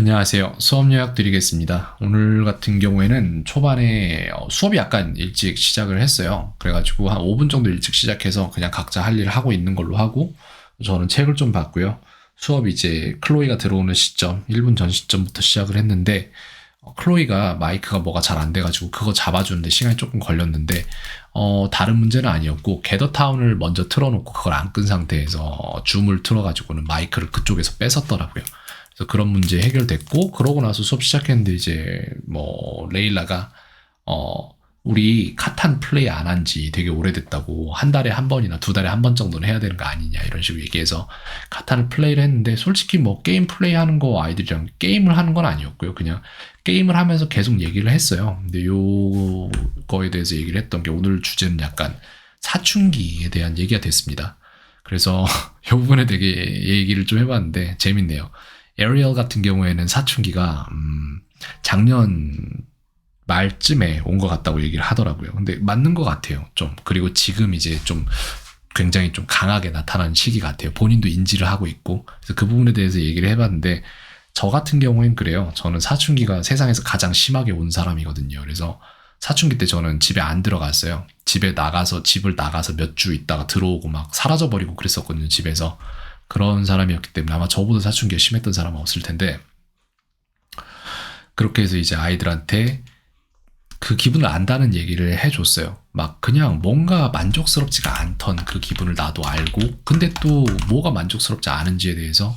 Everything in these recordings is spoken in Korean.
안녕하세요. 수업 요약 드리겠습니다. 오늘 같은 경우에는 초반에 수업이 약간 일찍 시작을 했어요. 그래가지고 한 5분 정도 일찍 시작해서 그냥 각자 할 일을 하고 있는 걸로 하고, 저는 책을 좀 봤고요. 수업이 이제 클로이가 들어오는 시점, 1분 전 시점부터 시작을 했는데, 클로이가 마이크가 뭐가 잘 안 돼가지고 그거 잡아주는데 시간이 조금 걸렸는데, 다른 문제는 아니었고, 게더타운을 먼저 틀어놓고 그걸 안 끈 상태에서 줌을 틀어가지고는 마이크를 그쪽에서 뺏었더라고요. 그래서 그런 문제 해결됐고, 그러고 나서 수업 시작했는데 이제 레일라가 우리 카탄 플레이 안 한 지 되게 오래됐다고, 한 달에 한 번이나 두 달에 한 번 정도는 해야 되는 거 아니냐 이런 식으로 얘기해서 카탄을 플레이를 했는데, 솔직히 뭐 게임 플레이 하는 거 아이들이랑 게임을 하는 건 아니었고요. 그냥 게임을 하면서 계속 얘기를 했어요. 근데 요거에 대해서 얘기를 했던 게, 오늘 주제는 약간 사춘기에 대한 얘기가 됐습니다. 그래서 이 부분에 되게 얘기를 좀 해봤는데 재밌네요. 에리얼 같은 경우에는 사춘기가 작년 말쯤에 온 것 같다고 얘기를 하더라고요. 근데 맞는 것 같아요. 좀. 그리고 지금 이제 좀 굉장히 좀 강하게 나타나는 시기 같아요. 본인도 인지를 하고 있고. 그래서 그 부분에 대해서 얘기를 해봤는데, 저 같은 경우엔 그래요. 저는 사춘기가 세상에서 가장 심하게 온 사람이거든요. 그래서 사춘기 때 저는 집에 안 들어갔어요. 집을 나가서 몇 주 있다가 들어오고 막 사라져버리고 그랬었거든요, 집에서. 그런 사람이었기 때문에 아마 저보다 사춘기가 심했던 사람은 없을 텐데, 그렇게 해서 이제 아이들한테 그 기분을 안다는 얘기를 해줬어요. 막 그냥 뭔가 만족스럽지가 않던 그 기분을 나도 알고, 근데 또 뭐가 만족스럽지 않은지에 대해서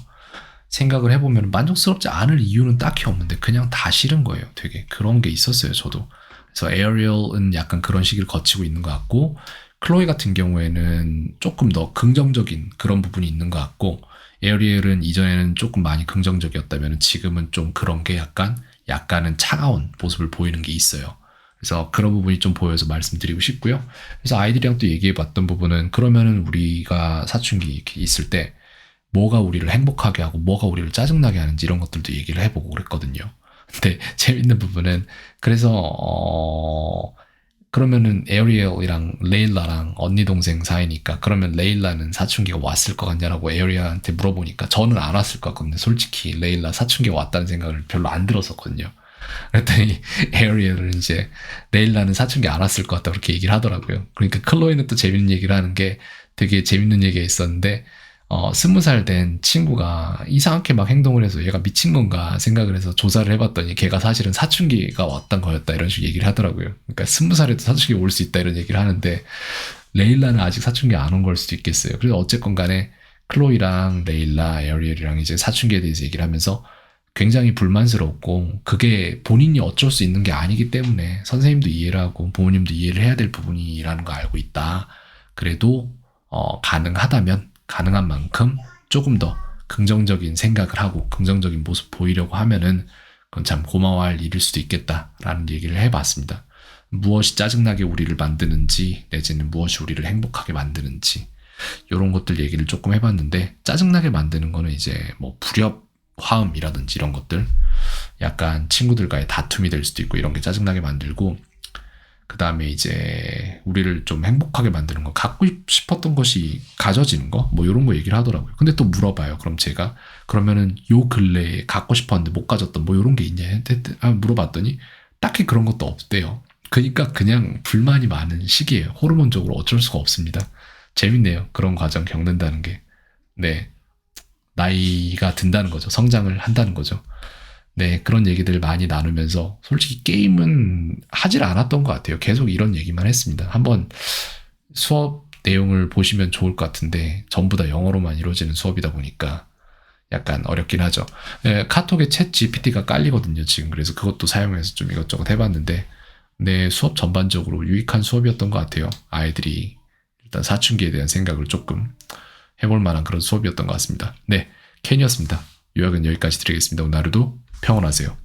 생각을 해보면 만족스럽지 않을 이유는 딱히 없는데 그냥 다 싫은 거예요. 되게 그런 게 있었어요, 저도. 그래서 에어리얼은 약간 그런 시기를 거치고 있는 것 같고, 클로이 같은 경우에는 조금 더 긍정적인 그런 부분이 있는 것 같고, 에어리얼은 이전에는 조금 많이 긍정적이었다면 지금은 좀 그런 게 약간은 차가운 모습을 보이는 게 있어요. 그래서 그런 부분이 좀 보여서 말씀드리고 싶고요. 그래서 아이들이랑 또 얘기해봤던 부분은, 그러면은 우리가 사춘기 이렇게 있을 때 뭐가 우리를 행복하게 하고 뭐가 우리를 짜증나게 하는지 이런 것들도 얘기를 해보고 그랬거든요. 근데 재밌는 부분은, 그래서 그러면은 에어리얼이랑 레일라랑 언니 동생 사이니까, 그러면 레일라는 사춘기가 왔을 것 같냐라고 에어리얼한테 물어보니까 저는 안 왔을 것 같거든요. 솔직히 레일라 사춘기가 왔다는 생각을 별로 안 들었었거든요. 그랬더니 에어리얼은 이제 레일라는 사춘기 안 왔을 것 같다 그렇게 얘기를 하더라고요. 그러니까 클로이는 또 재밌는 얘기를 하는 게, 되게 재밌는 얘기가 있었는데, 20살 된 친구가 이상하게 막 행동을 해서 얘가 미친 건가 생각을 해서 조사를 해봤더니 걔가 사실은 사춘기가 왔던 거였다 이런 식으로 얘기를 하더라고요. 그러니까 20살에도 사춘기가 올 수 있다 이런 얘기를 하는데, 레일라는 아직 사춘기 안 온 걸 수도 있겠어요. 그래서 어쨌건 간에 클로이랑 레일라, 에어리얼이랑 이제 사춘기에 대해서 얘기를 하면서 굉장히 불만스럽고, 그게 본인이 어쩔 수 있는 게 아니기 때문에 선생님도 이해를 하고 부모님도 이해를 해야 될 부분이라는 거 알고 있다. 그래도 가능한 만큼 조금 더 긍정적인 생각을 하고 긍정적인 모습 보이려고 하면은 그건 참 고마워할 일일 수도 있겠다라는 얘기를 해봤습니다. 무엇이 짜증나게 우리를 만드는지, 내지는 무엇이 우리를 행복하게 만드는지, 이런 것들 얘기를 조금 해봤는데, 짜증나게 만드는 거는 이제 뭐 불협 화음이라든지 이런 것들, 약간 친구들과의 다툼이 될 수도 있고 이런 게 짜증나게 만들고, 그 다음에 이제 우리를 좀 행복하게 만드는 거, 갖고 싶었던 것이 가져지는 거, 뭐 이런 거 얘기를 하더라고요. 근데 또 물어봐요. 그럼 제가, 그러면은 요 근래에 갖고 싶었는데 못 가졌던 뭐 이런 게 있냐 물어봤더니 딱히 그런 것도 없대요. 그러니까 그냥 불만이 많은 시기예요. 호르몬적으로 어쩔 수가 없습니다. 재밌네요. 그런 과정 겪는다는 게. 네, 나이가 든다는 거죠. 성장을 한다는 거죠. 네, 그런 얘기들 많이 나누면서 솔직히 게임은 하질 않았던 것 같아요. 계속 이런 얘기만 했습니다. 한번 수업 내용을 보시면 좋을 것 같은데, 전부 다 영어로만 이루어지는 수업이다 보니까 약간 어렵긴 하죠. 네, 카톡에 챗 GPT가 깔리거든요, 지금. 그래서 그것도 사용해서 좀 이것저것 해봤는데, 네, 수업 전반적으로 유익한 수업이었던 것 같아요. 아이들이 일단 사춘기에 대한 생각을 조금 해볼 만한 그런 수업이었던 것 같습니다. 네, 켄이었습니다. 요약은 여기까지 드리겠습니다. 오늘 하루도 평온하세요.